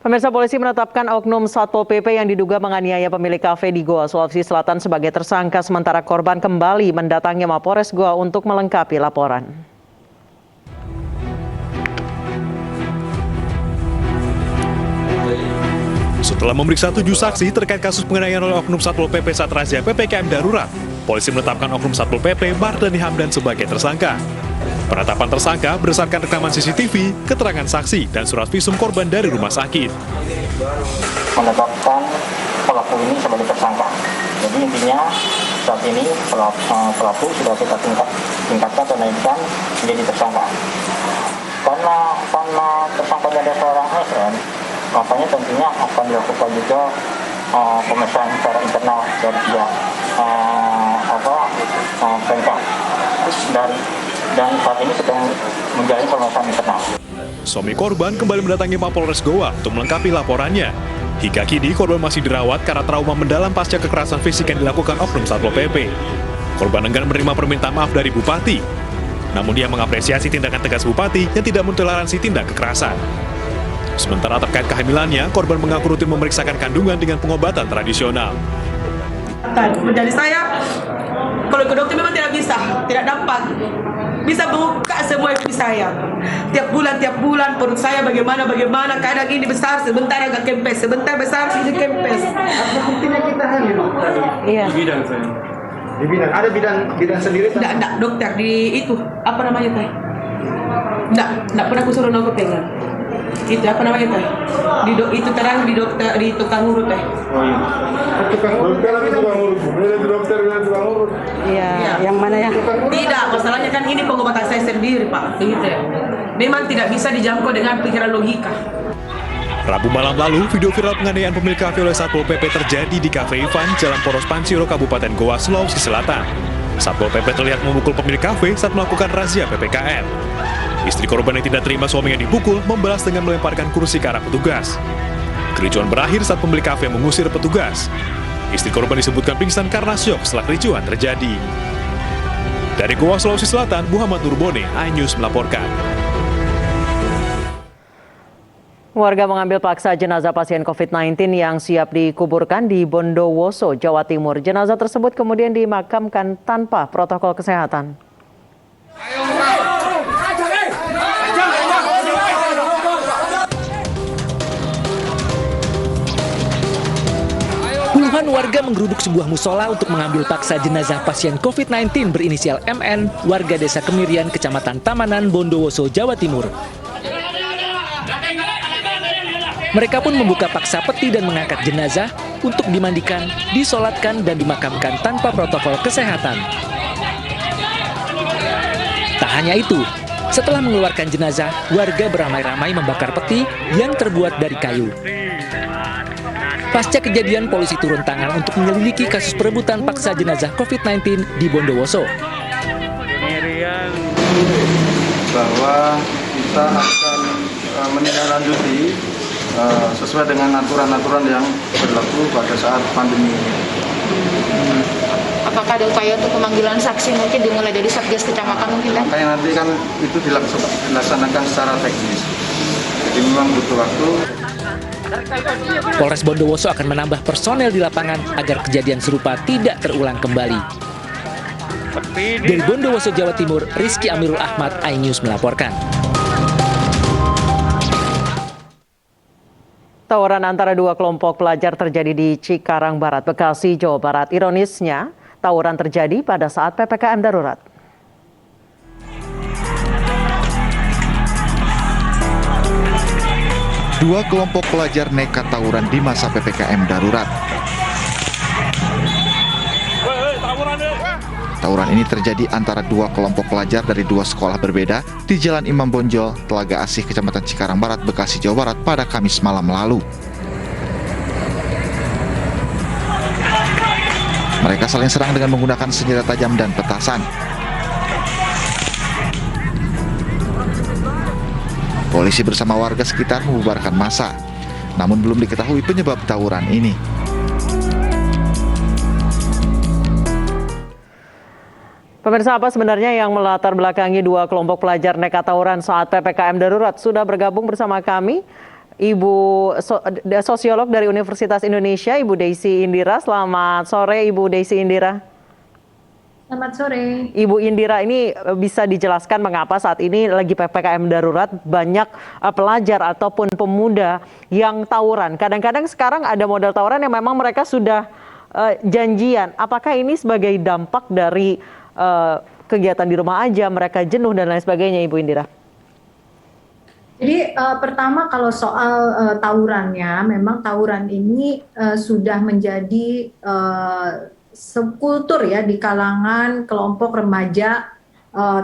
Pemirsa, polisi menetapkan oknum Satpol PP yang diduga menganiaya pemilik kafe di Goa, Sulawesi Selatan sebagai tersangka, sementara korban kembali mendatangi Mapores Goa untuk melengkapi laporan. Setelah memeriksa 7 saksi terkait kasus penganiayaan oleh oknum Satpol PP saat razia PPKM darurat, polisi menetapkan oknum Satpol PP Mardani Hamdan sebagai tersangka. Penetapan tersangka berdasarkan rekaman CCTV, keterangan saksi, dan surat visum korban dari rumah sakit. Menetapkan pelaku ini sebagai tersangka. Jadi intinya saat ini pelaku sudah kita tingkatkan atau naikkan menjadi tersangka. Karena tersangkanya ada seorang ASN, makanya tentunya akan dilakukan juga pemeriksaan secara internal dari pihak Pemkab dan saat ini sedang menjalani pemeriksaan internal. Suami korban kembali mendatangi Mapolres Goa untuk melengkapi laporannya. Hingga kini korban masih dirawat karena trauma mendalam pasca kekerasan fisik yang dilakukan oknum Satpol PP. Korban enggan menerima permintaan maaf dari Bupati. Namun dia mengapresiasi tindakan tegas Bupati yang tidak mentoleransi tindak kekerasan. Sementara terkait kehamilannya, korban mengaku rutin memeriksakan kandungan dengan pengobatan tradisional. Menjadi saya, kalau ke dokter memang tidak dapat. Bisa buka semua isi saya. Tiap bulan perut saya bagaimana, kadang ini besar, sebentar agak kempes, sebentar besar, ini kempes. Apa buktinya kita hamil? Iya. Di bidang saya. Di bidang, ada bidang sendiri? Enggak, dokter di itu, apa namanya teh? Enggak pernah aku suruh nongkrong pegang. Itu apa namanya teh? Itu terang di dokter, di tukang urut teh. Oh iya. Tukang urut, dokter bilang tukang urut. Iya, yang mana ya? Tidak, masalahnya kan ini pengobatan saya sendiri, Pak. Begitu ya. Memang tidak bisa dijangkau dengan pikiran logika. Rabu malam lalu, video viral penganiayaan pemilik kafe oleh Satpol PP terjadi di Cafe Ivan, Jalan Poros Pansiro, Kabupaten Goa, Sulawesi Selatan. Satpol PP terlihat memukul pemilik kafe saat melakukan razia PPKM. Istri korban yang tidak terima suaminya dipukul membalas dengan melemparkan kursi ke arah petugas. Kericuan berakhir saat pemilik kafe mengusir petugas. Istri korban disebutkan pingsan karena syok setelah kericuan terjadi. Dari Goa, Sulawesi Selatan, Muhammad Nurbone, iNews melaporkan. Warga mengambil paksa jenazah pasien COVID-19 yang siap dikuburkan di Bondowoso, Jawa Timur. Jenazah tersebut kemudian dimakamkan tanpa protokol kesehatan. Puluhan warga menggeruduk sebuah musola untuk mengambil paksa jenazah pasien COVID-19 berinisial MN, warga Desa Kemirian, Kecamatan Tamanan, Bondowoso, Jawa Timur. Mereka pun membuka paksa peti dan mengangkat jenazah untuk dimandikan, disolatkan, dan dimakamkan tanpa protokol kesehatan. Tak hanya itu, setelah mengeluarkan jenazah, warga beramai-ramai membakar peti yang terbuat dari kayu. Pasca kejadian, polisi turun tangan untuk menyelidiki kasus perebutan paksa jenazah COVID-19 di Bondowoso. Bahwa kita akan menindaklanjuti sesuai dengan aturan-aturan yang berlaku pada saat pandemi ini. Apakah ada upaya untuk pemanggilan saksi mungkin dimulai dari Satgas Kecamatan mungkin? Makanya nanti kan itu dilaksanakan secara teknis. Jadi memang butuh waktu. Polres Bondowoso akan menambah personel di lapangan agar kejadian serupa tidak terulang kembali. Dari Bondowoso, Jawa Timur, Rizky Amirul Ahmad, iNews melaporkan. Tawuran antara dua kelompok pelajar terjadi di Cikarang Barat, Bekasi, Jawa Barat. Ironisnya, tawuran terjadi pada saat PPKM darurat. Dua kelompok pelajar nekat tawuran di masa PPKM darurat. Tawuran ini terjadi antara dua kelompok pelajar dari dua sekolah berbeda di Jalan Imam Bonjol, Telaga Asih, Kecamatan Cikarang Barat, Bekasi, Jawa Barat pada Kamis malam lalu. Mereka saling serang dengan menggunakan senjata tajam dan petasan. Polisi bersama warga sekitar membubarkan massa, namun belum diketahui penyebab tawuran ini. Pemirsa, apa sebenarnya yang melatar belakangi dua kelompok pelajar nekat tawuran saat PPKM darurat? Sudah bergabung bersama kami Ibu sosiolog dari Universitas Indonesia, Ibu Deisi Indira. Selamat sore, Ibu Deisi Indira. Selamat sore. Ibu Indira, ini bisa dijelaskan mengapa saat ini lagi PPKM darurat banyak pelajar ataupun pemuda yang tawuran. Kadang-kadang sekarang ada model tawuran yang memang mereka sudah janjian. Apakah ini sebagai dampak dari kegiatan di rumah aja, mereka jenuh dan lain sebagainya, Ibu Indira? Jadi pertama kalau soal tawurannya, memang tawuran ini sudah menjadi subkultur ya di kalangan kelompok remaja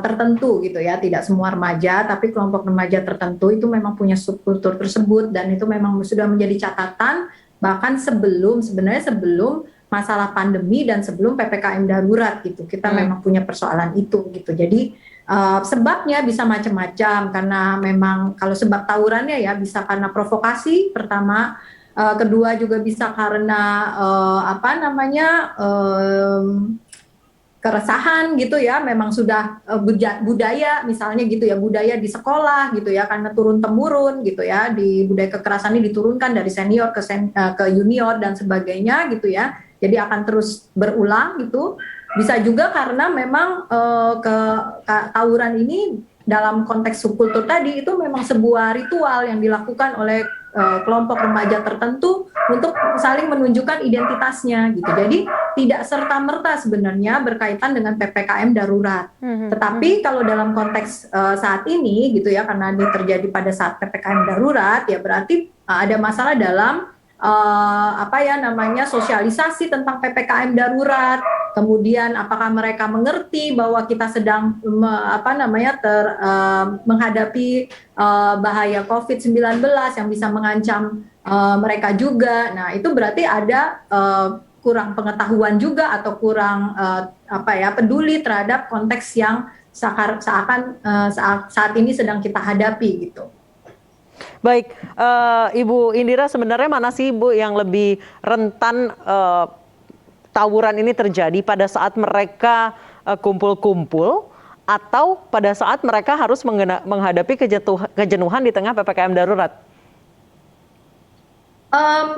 tertentu gitu ya. Tidak semua remaja, tapi kelompok remaja tertentu itu memang punya subkultur tersebut, dan itu memang sudah menjadi catatan bahkan sebenarnya sebelum masalah pandemi dan sebelum PPKM darurat gitu. Kita memang punya persoalan itu gitu. Jadi sebabnya bisa macam-macam, karena memang kalau sebab tawurannya ya bisa karena provokasi pertama, kedua juga bisa karena keresahan gitu ya, memang sudah budaya misalnya gitu ya, budaya di sekolah gitu ya, karena turun temurun gitu ya, di budaya kekerasan ini diturunkan dari senior ke junior dan sebagainya gitu ya, jadi akan terus berulang gitu. Bisa juga karena memang tawuran ini dalam konteks subkultur tadi itu memang sebuah ritual yang dilakukan oleh kelompok remaja tertentu untuk saling menunjukkan identitasnya gitu. Jadi tidak serta-merta sebenarnya berkaitan dengan PPKM darurat. Tetapi kalau dalam konteks saat ini gitu ya, karena ini terjadi pada saat PPKM darurat ya, berarti ada masalah dalam sosialisasi tentang PPKM darurat. Kemudian apakah mereka mengerti bahwa kita sedang menghadapi bahaya COVID-19 yang bisa mengancam mereka juga. Nah, itu berarti ada kurang pengetahuan juga atau kurang peduli terhadap konteks yang saat ini sedang kita hadapi gitu. Baik, Ibu Indira, sebenarnya mana sih Ibu yang lebih rentan tawuran ini terjadi, pada saat mereka kumpul-kumpul atau pada saat mereka harus menghadapi kejenuhan di tengah PPKM darurat?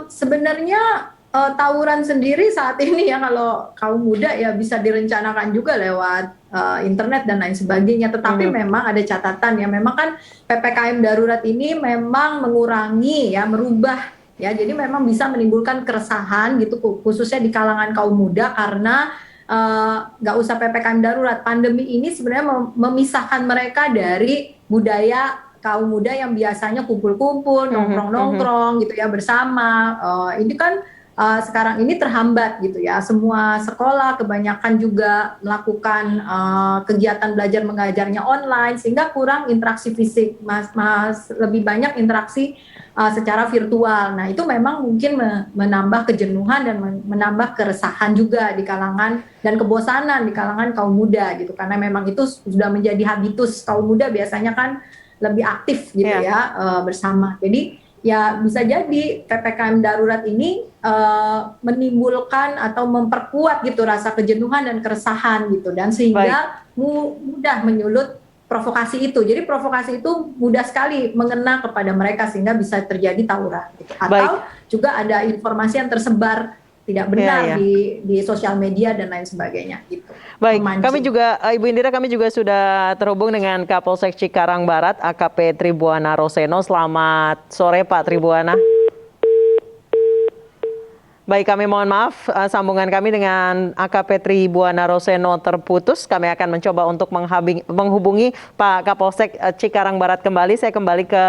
Sebenarnya tawuran sendiri saat ini ya, kalau kaum muda ya bisa direncanakan juga lewat internet dan lain sebagainya. Tetapi memang ada catatan ya, memang kan PPKM darurat ini memang mengurangi ya, merubah ya, jadi memang bisa menimbulkan keresahan gitu, khususnya di kalangan kaum muda, karena nggak usah PPKM darurat, pandemi ini sebenarnya memisahkan mereka dari budaya kaum muda yang biasanya kumpul-kumpul, nongkrong-nongkrong gitu ya bersama. Ini kan sekarang ini terhambat gitu ya, semua sekolah kebanyakan juga melakukan kegiatan belajar mengajarnya online, sehingga kurang interaksi fisik, lebih banyak interaksi secara virtual. Nah, itu memang mungkin menambah kejenuhan dan menambah keresahan juga di kalangan dan kebosanan di kalangan kaum muda gitu, karena memang itu sudah menjadi habitus kaum muda, biasanya kan lebih aktif gitu ya bersama. Jadi ya bisa jadi PPKM darurat ini menimbulkan atau memperkuat gitu rasa kejenuhan dan keresahan gitu, dan sehingga mudah menyulut provokasi itu. Jadi provokasi itu mudah sekali mengena kepada mereka sehingga bisa terjadi tawuran gitu. Atau juga ada informasi yang tersebar tidak benar di sosial media dan lain sebagainya gitu. Baik, kami juga Ibu Indira, kami juga sudah terhubung dengan Kapolsek Cikarang Barat AKP Tribuana Roseno. Selamat sore Pak Tribuana. Baik, kami mohon maaf, sambungan kami dengan AKP Tribuana Roseno terputus. Kami akan mencoba untuk menghubungi Pak Kapolsek Cikarang Barat kembali. Saya kembali ke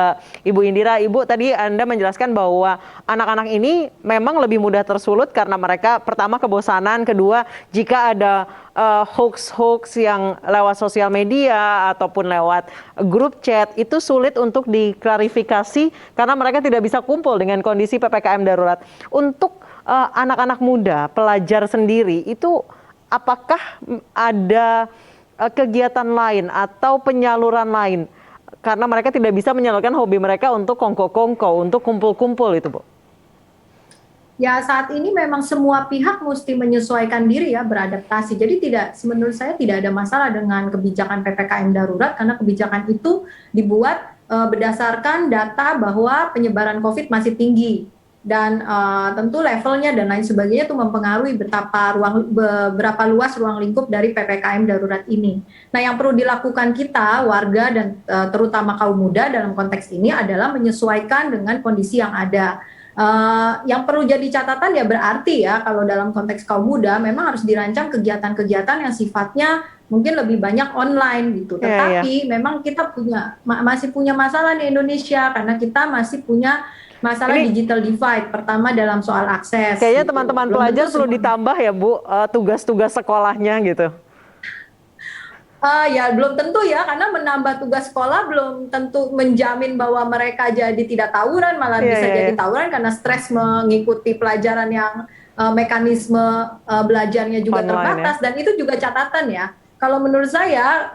Ibu Indira. Ibu, tadi Anda menjelaskan bahwa anak-anak ini memang lebih mudah tersulut karena mereka pertama kebosanan, kedua jika ada hoax-hoax yang lewat sosial media ataupun lewat grup chat, itu sulit untuk diklarifikasi karena mereka tidak bisa kumpul dengan kondisi PPKM darurat. Untuk anak-anak muda, pelajar sendiri, itu apakah ada kegiatan lain atau penyaluran lain? Karena mereka tidak bisa menyalurkan hobi mereka untuk kongko-kongko, untuk kumpul-kumpul itu, Bu. Ya, saat ini memang semua pihak mesti menyesuaikan diri ya, beradaptasi. Jadi menurut saya tidak ada masalah dengan kebijakan PPKM darurat, karena kebijakan itu dibuat berdasarkan data bahwa penyebaran COVID masih tinggi dan tentu levelnya dan lain sebagainya itu mempengaruhi berapa luas ruang lingkup dari PPKM darurat ini. Nah, yang perlu dilakukan kita warga dan terutama kaum muda dalam konteks ini adalah menyesuaikan dengan kondisi yang ada. Yang perlu jadi catatan ya berarti ya kalau dalam konteks kaum muda memang harus dirancang kegiatan-kegiatan yang sifatnya mungkin lebih banyak online gitu. Tetapi memang kita masih punya masalah di Indonesia karena kita masih punya masalah digital divide. Pertama dalam soal akses. Kayaknya gitu. teman-teman pelajar perlu ditambah ya Bu, tugas-tugas sekolahnya gitu. Ya belum tentu ya, karena menambah tugas sekolah belum tentu menjamin bahwa mereka jadi tidak tawuran, malah bisa jadi tawuran karena stres mengikuti pelajaran yang mekanisme belajarnya juga terbatas, dan itu juga catatan ya. Kalau menurut saya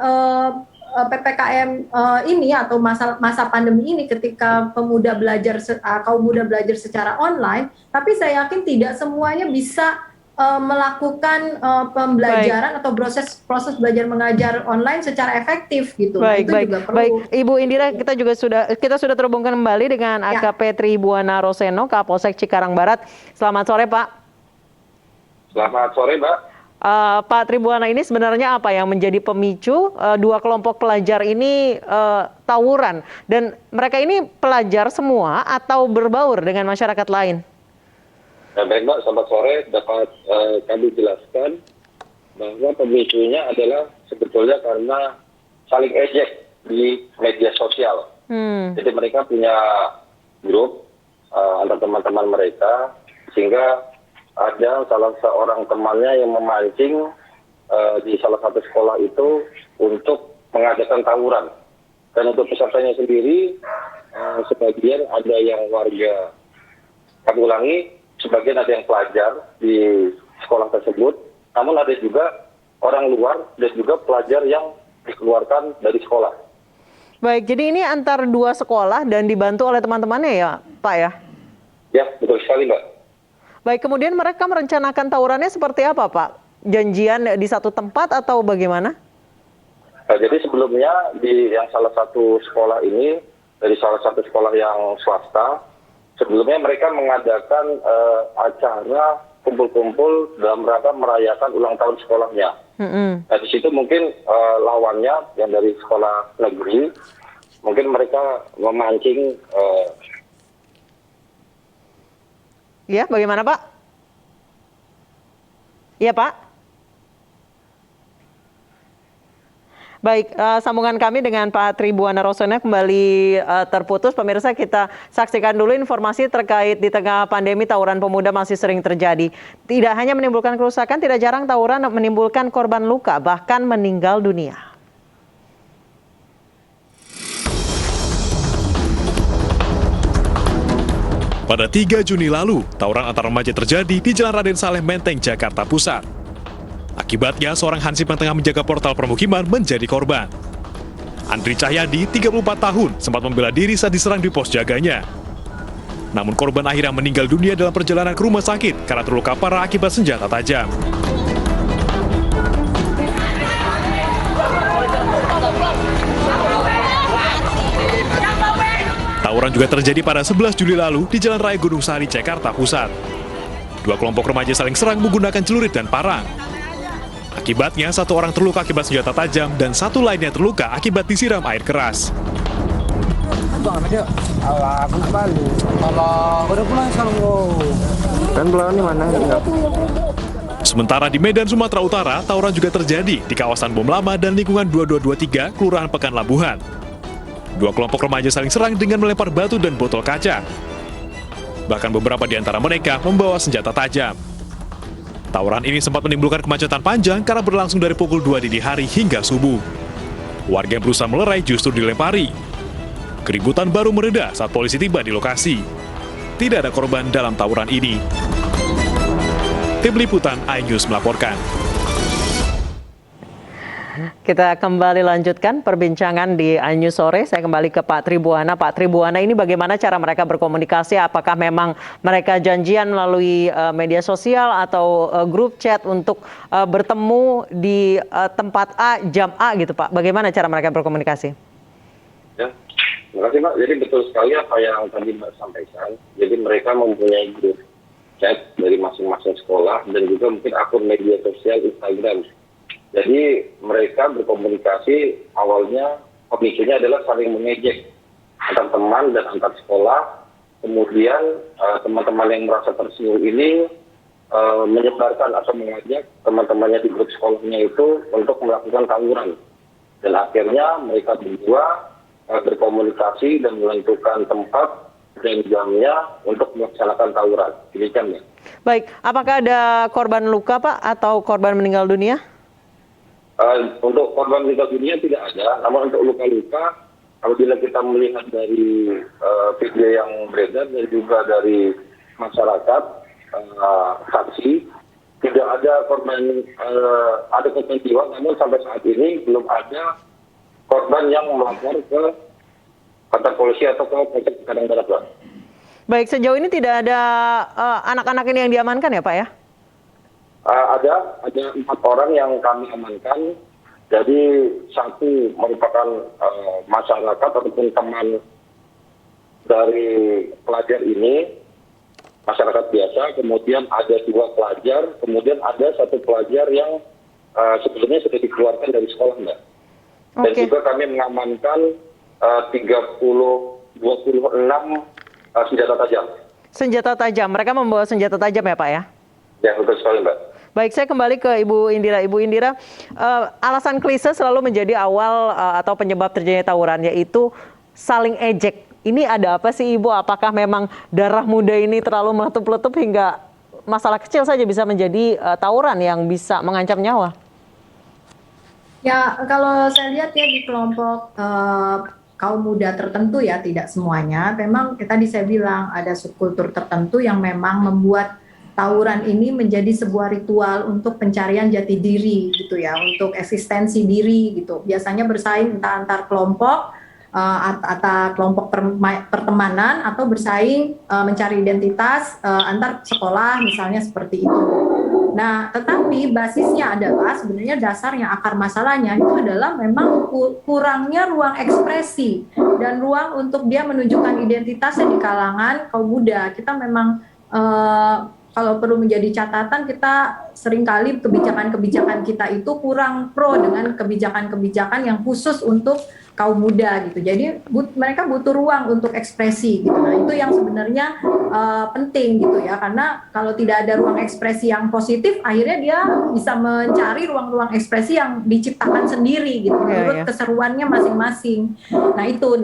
PPKM ini atau masa pandemi ini ketika kaum muda belajar secara online, tapi saya yakin tidak semuanya bisa melakukan pembelajaran atau proses belajar mengajar online secara efektif gitu. Itu juga perlu. Baik, Ibu Indira, kita sudah terhubung kembali dengan AKP Tribuana Roseno, Kapolsek Cikarang Barat. Selamat sore, Pak. Selamat sore, Mbak. Pak Tribuana, ini sebenarnya apa yang menjadi pemicu dua kelompok pelajar ini tawuran, dan mereka ini pelajar semua atau berbaur dengan masyarakat lain? Ya, baik Mbak, selamat sore. Dapat kami jelaskan bahwa pemicunya adalah sebetulnya karena saling ejek di media sosial. Jadi mereka punya grup antar teman-teman mereka, sehingga ada salah seorang temannya yang memancing di salah satu sekolah itu untuk mengadakan tawuran. Dan untuk pesertanya sendiri, sebagian ada yang warga, kami ulangi, sebagian ada yang pelajar di sekolah tersebut, namun ada juga orang luar dan juga pelajar yang dikeluarkan dari sekolah. Baik, jadi ini antar dua sekolah dan dibantu oleh teman-temannya ya, Pak ya? Ya, betul sekali, Mbak. Baik, kemudian mereka merencanakan tawurannya seperti apa, Pak? Janjian di satu tempat atau bagaimana? Nah, jadi sebelumnya di yang salah satu sekolah ini, dari salah satu sekolah yang swasta, sebelumnya mereka mengadakan acara kumpul-kumpul dalam rangka merayakan ulang tahun sekolahnya. Nah, di situ mungkin lawannya yang dari sekolah negeri, mungkin mereka memancing. Ya, bagaimana Pak? Iya Pak? Baik, sambungan kami dengan Pak Tribuana Roseno kembali terputus. Pemirsa, kita saksikan dulu informasi terkait di tengah pandemi tawuran pemuda masih sering terjadi. Tidak hanya menimbulkan kerusakan, tidak jarang tawuran menimbulkan korban luka, bahkan meninggal dunia. Pada 3 Juni lalu, tawuran antar remaja terjadi di Jalan Raden Saleh Menteng, Jakarta Pusat. Akibatnya, seorang hansip yang tengah menjaga portal permukiman menjadi korban. Andri Cahyadi, 34 tahun, sempat membela diri saat diserang di pos jaganya. Namun korban akhirnya meninggal dunia dalam perjalanan ke rumah sakit karena terluka parah akibat senjata tajam. Tawuran juga terjadi pada 11 Juli lalu di Jalan Raya Gunung Sari, Jakarta Pusat. Dua kelompok remaja saling serang menggunakan celurit dan parang. Akibatnya, satu orang terluka akibat senjata tajam dan satu lainnya terluka akibat disiram air keras. Sementara di Medan, Sumatera Utara, tawuran juga terjadi di kawasan Bom Lama dan lingkungan 2223, Kelurahan Pekan Labuhan. Dua kelompok remaja saling serang dengan melempar batu dan botol kaca. Bahkan beberapa di antara mereka membawa senjata tajam. Tawuran ini sempat menimbulkan kemacetan panjang karena berlangsung dari pukul 2 dini hari hingga subuh. Warga yang berusaha melerai justru dilempari. Keributan baru mereda saat polisi tiba di lokasi. Tidak ada korban dalam tawuran ini. Tim Liputan iNews melaporkan. Kita kembali lanjutkan perbincangan di iNews sore. Saya kembali ke Pak Tribuana. Pak Tribuana, ini bagaimana cara mereka berkomunikasi? Apakah memang mereka janjian melalui media sosial atau grup chat untuk bertemu di tempat A, jam A gitu Pak? Bagaimana cara mereka berkomunikasi? Ya, Terima kasih Mbak. Jadi betul sekali apa yang tadi Mbak sampaikan. Jadi mereka mempunyai grup chat dari masing-masing sekolah dan juga mungkin akun media sosial Instagram. Jadi mereka berkomunikasi awalnya pemicunya adalah saling mengejek antar teman dan antar sekolah. Kemudian teman-teman yang merasa tersinggung ini menyebarkan atau mengajak teman-temannya di grup sekolahnya itu untuk melakukan tawuran. Dan akhirnya mereka berdua berkomunikasi dan menentukan tempat dan jamnya untuk melaksanakan tawuran. Demikian ya. Baik, apakah ada korban luka Pak atau korban meninggal dunia? Untuk korban meninggal dunia tidak ada, namun untuk luka-luka, apabila kita melihat dari video yang beredar dan juga dari masyarakat, saksi, tidak ada korban jiwa, namun sampai saat ini belum ada korban yang melapor ke kantor polisi atau ke Polsek Cikarang Barat, Pak. Baik, sejauh ini tidak ada anak-anak ini yang diamankan ya Pak ya? Ada 4 orang yang kami amankan. Jadi satu merupakan masyarakat ataupun teman dari pelajar ini, masyarakat biasa. Kemudian ada 2 pelajar, kemudian ada 1 pelajar yang sebelumnya sudah dikeluarkan dari sekolah, Mbak. Dan juga kami mengamankan 26 senjata tajam. Senjata tajam, mereka membawa senjata tajam ya Pak ya? Ya, betul sekali Mbak. Baik, saya kembali ke Ibu Indira. Ibu Indira, alasan klise selalu menjadi awal atau penyebab terjadinya tawuran, yaitu saling ejek. Ini ada apa sih Ibu? Apakah memang darah muda ini terlalu meletup-letup hingga masalah kecil saja bisa menjadi tawuran yang bisa mengancam nyawa? Ya, kalau saya lihat ya di kelompok kaum muda tertentu ya, tidak semuanya. Memang tadi saya bilang ada subkultur tertentu yang memang membuat tawuran ini menjadi sebuah ritual untuk pencarian jati diri gitu ya, untuk eksistensi diri gitu. Biasanya bersaing entah antar kelompok atau kelompok pertemanan atau bersaing mencari identitas antar sekolah misalnya seperti itu. Nah, tetapi basisnya adalah sebenarnya dasarnya akar masalahnya itu adalah memang kurangnya ruang ekspresi dan ruang untuk dia menunjukkan identitasnya di kalangan kaum muda. Kita memang kalau perlu menjadi catatan, kita seringkali kebijakan-kebijakan kita itu kurang pro dengan kebijakan-kebijakan yang khusus untuk kaum muda gitu. Jadi mereka butuh ruang untuk ekspresi gitu. Nah, itu yang sebenarnya penting gitu ya, karena kalau tidak ada ruang ekspresi yang positif, akhirnya dia bisa mencari ruang-ruang ekspresi yang diciptakan sendiri gitu, menurut keseruannya masing-masing. Nah itu,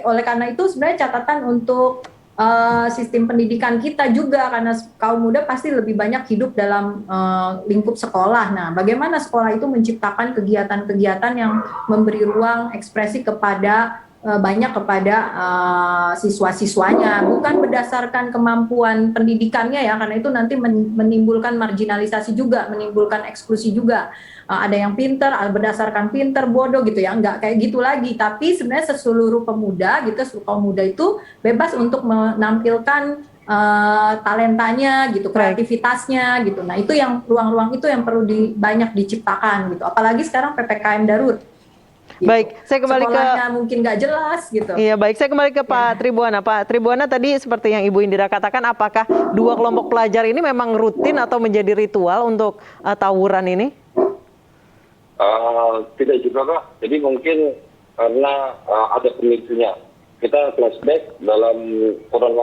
oleh karena itu sebenarnya catatan untuk sistem pendidikan kita juga, karena kaum muda pasti lebih banyak hidup dalam lingkup sekolah. Nah, bagaimana sekolah itu menciptakan kegiatan-kegiatan yang memberi ruang ekspresi kepada kepada siswa-siswanya, bukan berdasarkan kemampuan pendidikannya ya, karena itu nanti menimbulkan marginalisasi juga, menimbulkan eksklusi juga. Ada yang pinter, berdasarkan pinter, bodoh gitu ya, enggak kayak gitu lagi. Tapi sebenarnya seluruh pemuda gitu, seluruh kaum muda itu bebas untuk menampilkan talentanya gitu, kreativitasnya gitu. Nah itu yang ruang-ruang itu yang perlu banyak diciptakan gitu. Apalagi sekarang PPKM darurat. Gitu. Baik, saya kembali sekolahnya mungkin nggak jelas gitu. Iya, baik, saya kembali ke Pak Tribuana. Pak Tribuana, tadi seperti yang Ibu Indira katakan, apakah 2 kelompok pelajar ini memang rutin atau menjadi ritual untuk tawuran ini? Tidak juga Pak. Jadi mungkin karena ada pemicunya. Kita flashback dalam kurang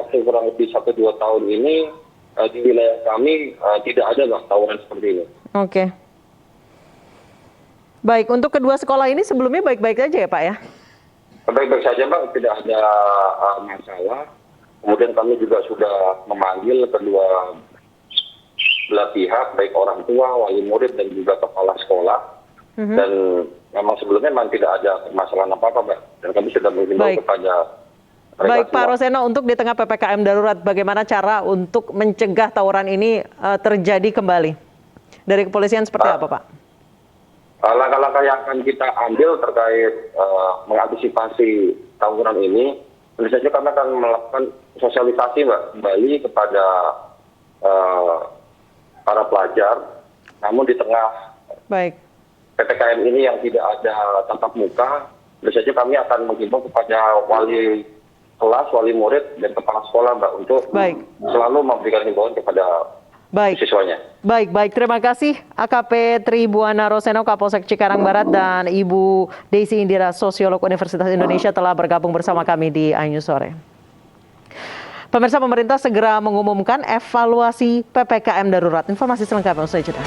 lebih 1-2 tahun ini di wilayah kami tidak ada Pak tawuran seperti ini. Oke. Baik, untuk kedua sekolah ini sebelumnya baik-baik saja ya Pak ya? Baik-baik saja Pak, tidak ada masalah. Kemudian kami juga sudah memanggil kedua belah pihak, baik orang tua, wali murid dan juga kepala sekolah. Dan memang sebelumnya memang tidak ada permasalahan apa-apa Pak. Dan kami sudah menghimbau kepada mereka. Baik Pak Roseno, untuk di tengah PPKM darurat, bagaimana cara untuk mencegah tawuran ini terjadi kembali? Dari kepolisian seperti apa Pak? Langkah-langkah yang akan kita ambil terkait mengantisipasi tawuran ini, tentu saja kami akan melakukan sosialisasi Mbak, kembali kepada para pelajar. Namun di tengah PPKM ini yang tidak ada tatap muka, Biasanya kami akan menghimbau kepada wali kelas, wali murid, dan kepala sekolah, Mbak, untuk selalu memberikan himbauan kepada siswanya. Baik. Terima kasih AKP Tribuana Roseno, Kapolsek Cikarang Barat, dan Ibu Desi Indira, Sosiolog Universitas Indonesia, telah bergabung bersama kami di iNews Sore. Pemirsa, pemerintah segera mengumumkan evaluasi PPKM darurat. Informasi selengkapnya usai jeda.